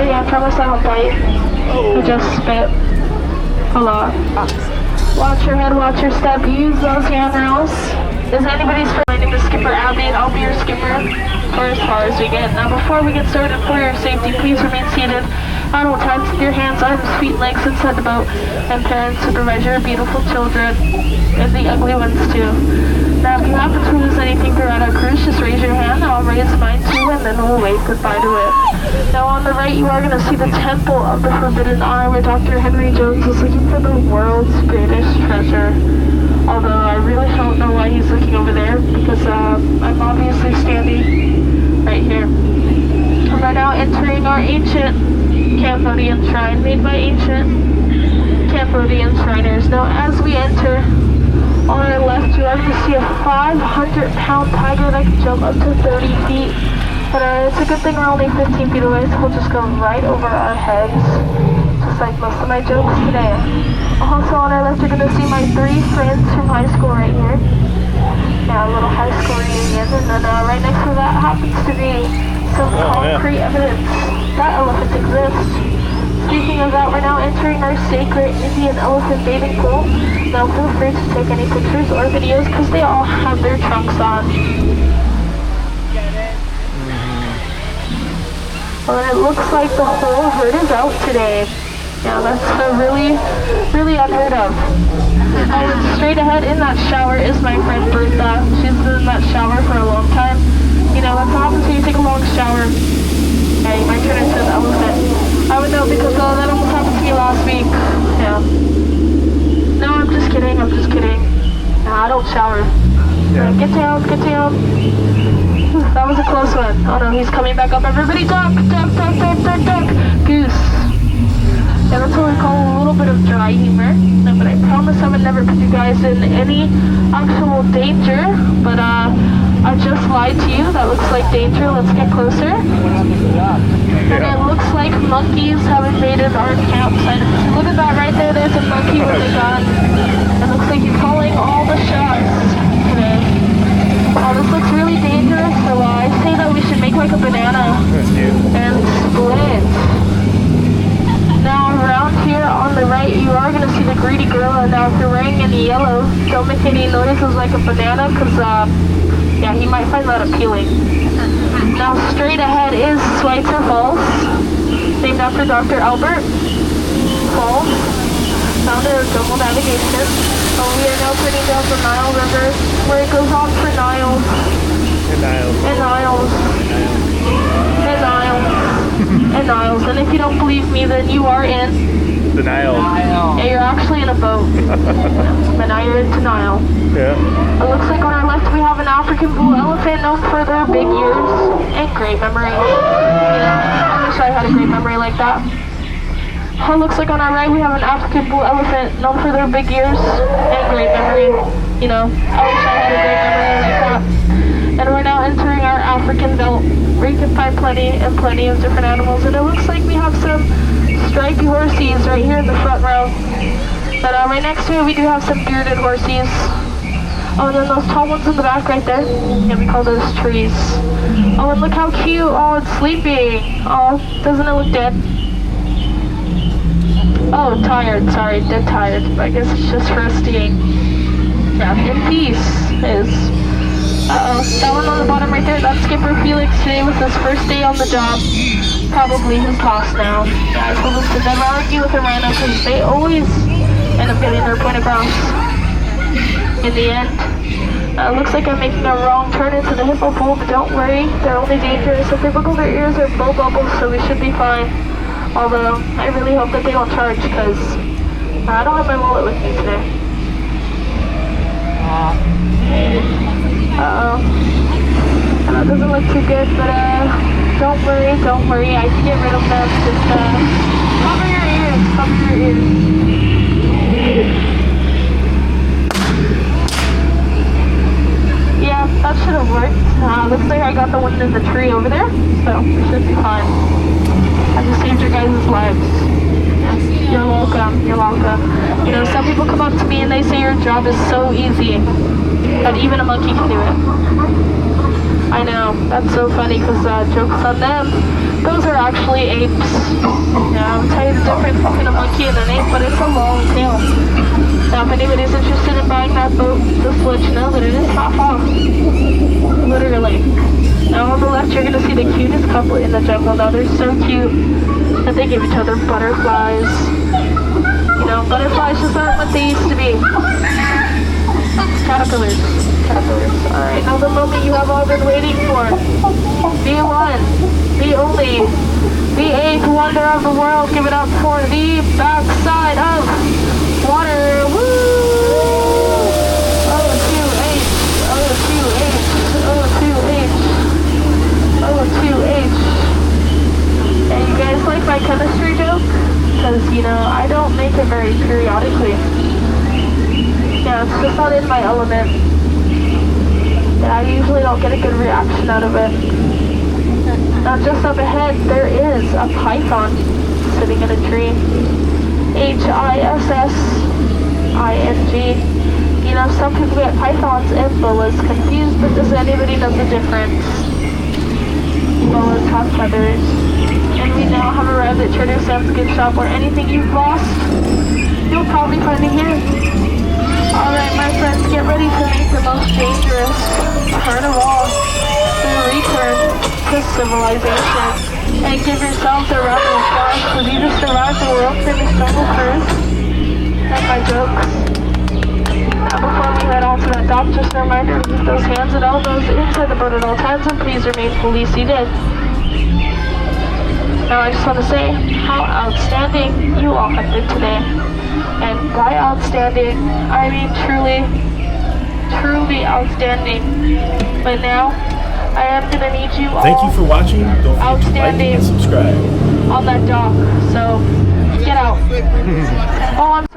buddy, I promise I won't bite. I just spit. Hold on. Watch your head, watch your step. Use those handrails. Is anybody's friend? My name is Skipper Abby, and I'll be your skipper for as far as we get. Now, before we get started, for your safety, please remain seated on all times with your hands, arms, feet, legs inside the boat, and parents supervise your beautiful children, and the ugly ones too. Now, if you happen to lose anything throughout our cruise, just raise your hand, I'll raise mine too, and then we'll wave goodbye to it. Now, on the right, you are going to see the Temple of the Forbidden Eye, where Dr. Henry Jones is looking for the world's greatest treasure. Although I really don't know why he's looking over there, because I'm obviously standing right here. And we're now entering our ancient Cambodian shrine, made by ancient Cambodian Shriners. Now, as we enter, on our left, you are going to see a 500-pound tiger that can jump up to 30 feet. But it's a good thing we're only 15 feet away, so we'll just go right over our heads, just like most of my jokes today. Also, on our left, you're going to see my 3 friends from high school right here. Yeah, a little high school reunion. And then right next to that happens to be some concrete evidence that elephants exist. Speaking of that, we're now entering our sacred Indian elephant bathing pool. Now feel free to take any pictures or videos because they all have their trunks on. Well, it looks like the whole herd is out today. Yeah, that's really, really unheard of. Oh, and straight ahead in that shower is my friend Bertha. She's been in that shower for a long time. You know, that's what happens when you take a long shower. Yeah, you might turn into an elephant. I would know because that almost happened to me last week. Yeah. No, I'm just kidding. Nah, I don't shower. Yeah. Get down. That was a close one. Oh no, he's coming back up. Everybody duck. Goose. Yeah, that's what we call a little bit of dry humor. No, but I promise I would never put you guys in any actual danger. But I just lied to you. That looks like danger. Let's get closer. And it looks like monkeys have invaded our campsite. Look at that right there. There's a monkey with a gun. It looks like he's calling all the shots today. Oh, this looks really dangerous. So I say that we should make like a banana and split. Now around here on the right, you are going to see the greedy gorilla. Now if you're wearing any yellow, don't make any noises like a banana because, yeah, he might find that appealing. Now straight ahead is Schweitzer Falls, named after Dr. Albert Falls, founder of Jungle Navigation. We are now turning down the Nile River, where it goes on for Niles. And Niles. And if you don't believe me, then you are in the Nile. Yeah, you're actually in a boat. But now you're into Nile. Yeah. It looks like on our left we have an African bull elephant known for their big ears and great memory. You know, I wish I had a great memory like that. It looks like on our right we have an African bull elephant known for their big ears and great memory. You know, I wish I had a great memory like that. And we're now entering our African belt, where you can find plenty of different animals. And it looks like we have some stripy horsies right here in the front row. But right next to it we do have some bearded horsies. Oh, and then those tall ones in the back right there. Yeah, we call those trees. Oh, and look how cute. Oh, it's sleeping. Oh, doesn't it look dead? Oh, tired. Sorry, dead tired. I guess it's just resting. Yeah, in peace is... Uh-oh, that one on the bottom right there, that's Skipper Felix. Today was his first day on the job. Probably his boss now. Yeah, I told him to never argue with a rhino because they always end up getting their point across. In the end, looks like I'm making a wrong turn into the hippo pool, but don't worry, they're only dangerous. If they wiggle their ears, they're blow bubbles, so we should be fine. Although, I really hope that they won't charge because I don't have my wallet with me today. Uh-oh. That doesn't look too good, but don't worry, I can get rid of them. Just cover your ears. Yeah, that should have worked. Looks like I got the one in the tree over there, so we should be fine. I just saved your guys' lives. Yes, you're welcome. You know, some people come up to me and they say your job is so easy, that even a monkey can do it. I know, that's so funny because joke's on them. Those are actually apes. Yeah, I'll tell you the difference between a monkey and an ape, but it's a long tail. Now, if anybody's interested in buying that boat, just let you know that it is half off. Literally. Now, on the left, you're going to see the cutest couple in the jungle. Now, they're so cute that they give each other butterflies. You know, butterflies just aren't what they used to be. Caterpillars. Alright, now the moment you have all been waiting for. The one, the only, the eighth wonder of the world. Give it up for the backside of water. Woo! O2H, O2H, O2H, O2H. And you guys like my chemistry joke? Because, you know, I don't make it very periodically. Yeah, it's just not in my element. Yeah, I usually don't get a good reaction out of it. Now just up ahead, there is a python sitting in a tree. Hissing. You know, some people get pythons and boas confused, but does anybody know the difference? Boas have feathers. And we now have arrived at Trader Sam's gift shop, where anything you've lost, you'll probably find it here. Alright, my friends, get ready to meet the most dangerous part of all, the return to civilization. And give yourselves a round of applause, because you just arrived at the world famous jungleCruise. And my jokes. Now, before we head on to that dock, just a reminder to keep those hands and elbows inside the boat at all times, and please remain fully seated. Now, I just want to say how outstanding you all have been today. And by outstanding, I mean truly outstanding. But now, I am going to need you all. Thank you for watching. Don't forget to like and subscribe. On that dock. So, get out. Oh, I'm